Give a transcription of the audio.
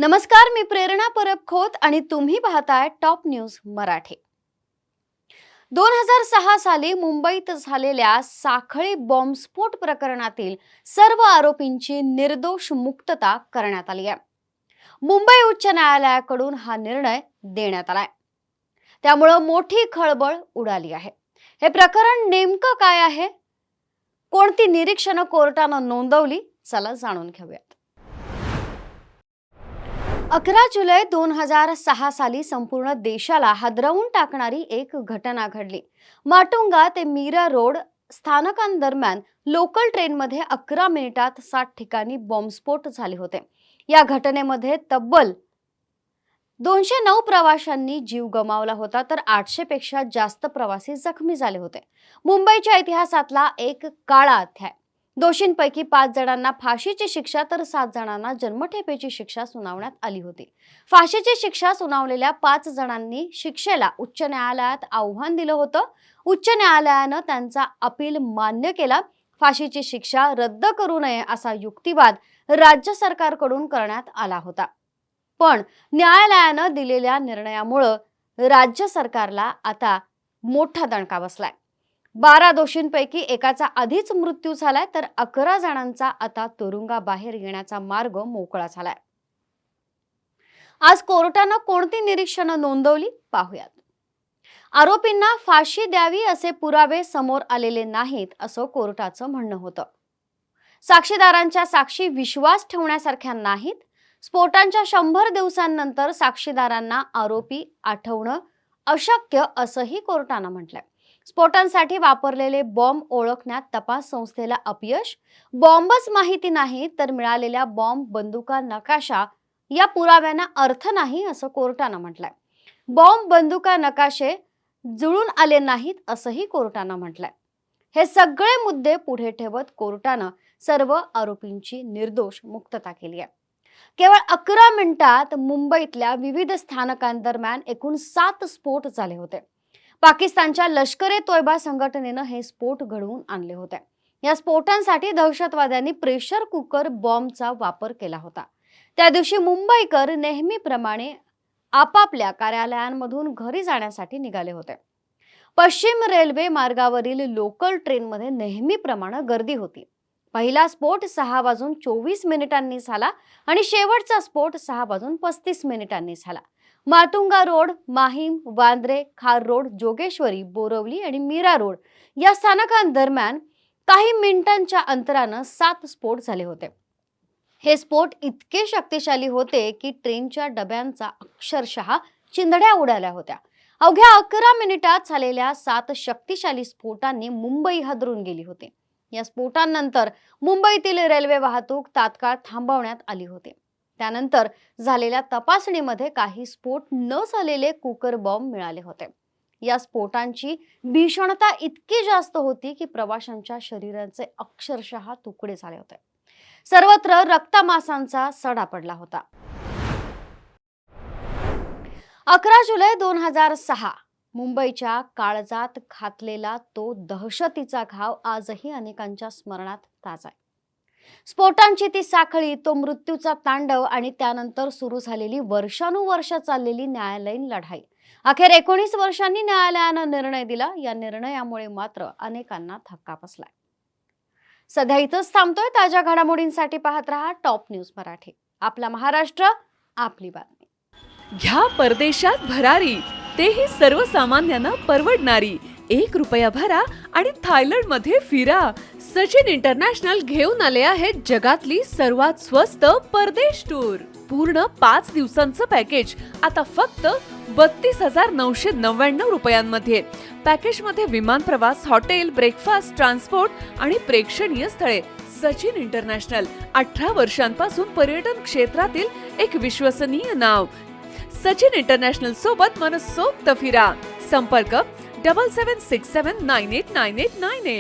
नमस्कार, मी प्रेरणा परब खोत आणि तुम्ही पाहताय टॉप न्यूज मराठी। 2006 साली मुंबईत झालेल्या साखळी बॉम्बस्फोट प्रकरणातील सर्व आरोपींची निर्दोष मुक्तता करण्यात आली आहे। मुंबई उच्च न्यायालयाकडून हा निर्णय देण्यात आलाय। त्यामुळे मोठी खळबळ उडाली आहे। हे प्रकरण नेमकं काय आहे, कोणती निरीक्षणं कोर्टाने नोंदवली, चला जाणून घेऊयात। 11 जुलै 2006 साली संपूर्ण देशाला हादरवून टाकणारी एक घटना घडली। माटुंगा ते मीरा रोड स्थानकांदरम्यान लोकल ट्रेनमध्ये 11 मिनिटात 7 ठिकाणी बॉम्बस्फोट झाले होते। या घटनेमध्ये तब्बल 209 प्रवाशांनी जीव गमावला होता, तर 800 पेक्षा जास्त प्रवासी जखमी झाले होते। मुंबईच्या इतिहासातला एक काळा अध्याय। दोषींपैकी 5 जणांना फाशीची शिक्षा तर 7 जणांना जन्मठेपेची शिक्षा सुनावण्यात आली होती। फाशीची शिक्षा सुनावलेल्या 5 जणांनी शिक्षेला उच्च न्यायालयात आव्हान दिलं होतं। उच्च न्यायालयानं त्यांचा अपील मान्य केला। फाशीची शिक्षा रद्द करू नये असा युक्तिवाद राज्य सरकारकडून करण्यात आला होता, पण न्यायालयानं दिलेल्या निर्णयामुळे राज्य सरकारला आता मोठा दणका बसलाय। 12 दोषींपैकी एकाचा आधीच मृत्यू झालाय, तर 11 जणांचा आता तुरुंगाबाहेर येण्याचा मार्ग मोकळा झालाय। आज कोर्टानं कोणती निरीक्षणं नोंदवली पाहूयात। आरोपींना फाशी द्यावी असे पुरावे समोर आलेले नाहीत असं कोर्टाचं म्हणणं होतं। साक्षीदारांच्या साक्षी विश्वास ठेवण्यासारख्या नाहीत। स्फोटांच्या 100 दिवसांनंतर साक्षीदारांना आरोपी आठवणं अशक्य असंही कोर्टानं म्हटलंय। स्फोटांसाठी वापरलेले बॉम्ब ओळखण्यात तपास संस्थेला अपयश। बॉम्बच माहिती नाही तर मिळालेल्या बॉम्ब बंदुका नकाशा या पुराव्यांना अर्थ नाही असं कोर्टानं म्हटलंय। बॉम्ब बंदुका नकाशे जुळून आले नाहीत असंही कोर्टानं म्हटलंय। हे सगळे मुद्दे पुढे ठेवत कोर्टानं सर्व आरोपींची निर्दोष मुक्तता केली आहे। केवळ 11 मिनिटात मुंबईतल्या विविध स्थानकांदरम्यान एकूण 7 स्फोट झाले होते। पाकिस्तानच्या लष्कर-ए-तोयबा संघटनेनं हे स्फोट घडवून आणले होते। या स्फोटांसाठी दहशतवाद्यांनी प्रेशर कुकर बॉम्बचा वापर केला होता। त्या दिवशी मुंबईकर नेहमीप्रमाणे आपापल्या कार्यालयांमधून घरी जाण्यासाठी निघाले होते। पश्चिम रेल्वे मार्गावरील लोकल ट्रेनमध्ये नेहमीप्रमाणे गर्दी होती। पहिला स्फोट 6:24 झाला आणि शेवटचा स्फोट 6:35 झाला। माटुंगा रोड, माहीम, वांद्रे, खार रोड, जोगेश्वरी, बोरवली आणि मीरा रोड या स्थानकांदरम्यान काही मिनिटांच्या अंतरानं 7 स्फोट झाले होते। हे स्फोट इतके शक्तिशाली होते की ट्रेनच्या डब्यांचा अक्षरशः चिंधड्या उडाल्या होत्या। अवघ्या 11 मिनिटात झालेल्या 7 शक्तिशाली स्फोटांनी मुंबई हादरून गेली होती। या स्फोटांनंतर मुंबईतील रेल्वे वाहतूक तात्काळ थांबवण्यात आली होती। त्यानंतर झालेल्या तपासणीमध्ये काही स्फोट न झालेले कुकर बॉम्ब मिळाले होते। या स्फोटांची भीषणता इतकी जास्त होती की प्रवाशांच्या शरीराचे अक्षरशः तुकडे झाले होते। सर्वत्र रक्तमांसाचा सडा पडला होता। 11 जुलै 2006 मुंबईच्या काळजात घातलेला तो दहशतीचा घाव आजही अनेकांच्या स्मरणात ताजा आहे। स्फोटांची ती साखळी, तो मृत्यूचा तांडव आणि त्यानंतर सुरू झालेली वर्षानुवर्ष चाललेली न्यायालयीन लढाई। अखेर 19 वर्षांनी न्यायालयानं निर्णय दिला। या निर्णयामुळे मात्र अनेकांना धक्का बसलाय। सध्या इथंच थांबतोय। ताज्या घडामोडींसाठी पाहत रहा टॉप न्यूज मराठी। आपला महाराष्ट्र, आपली बातमी। घ्या परदेशात भरारी, तेही सर्वसामान्यांना परवडणारी। 1 रुपया भरा आणि थायलंड मध्ये फिरा। सचिन इंटरनॅशनल घेऊन आले आहेत जगातली सर्वात स्वस्त परदेश टूर। पूर्ण 5 दिवसांचं पॅकेज आता फक्त 32,999 रुपयांमध्ये। पॅकेज मध्ये विमान प्रवास, हॉटेल, ब्रेकफास्ट, ट्रान्सपोर्ट आणि प्रेक्षणीय स्थळे। सचिन इंटरनॅशनल 18 वर्षांपासून पर्यटन क्षेत्रातील एक विश्वसनीय नाव। सचिन इंटरनॅशनल सोबत मनसोक्त फिरा। संपर्क 7767989898।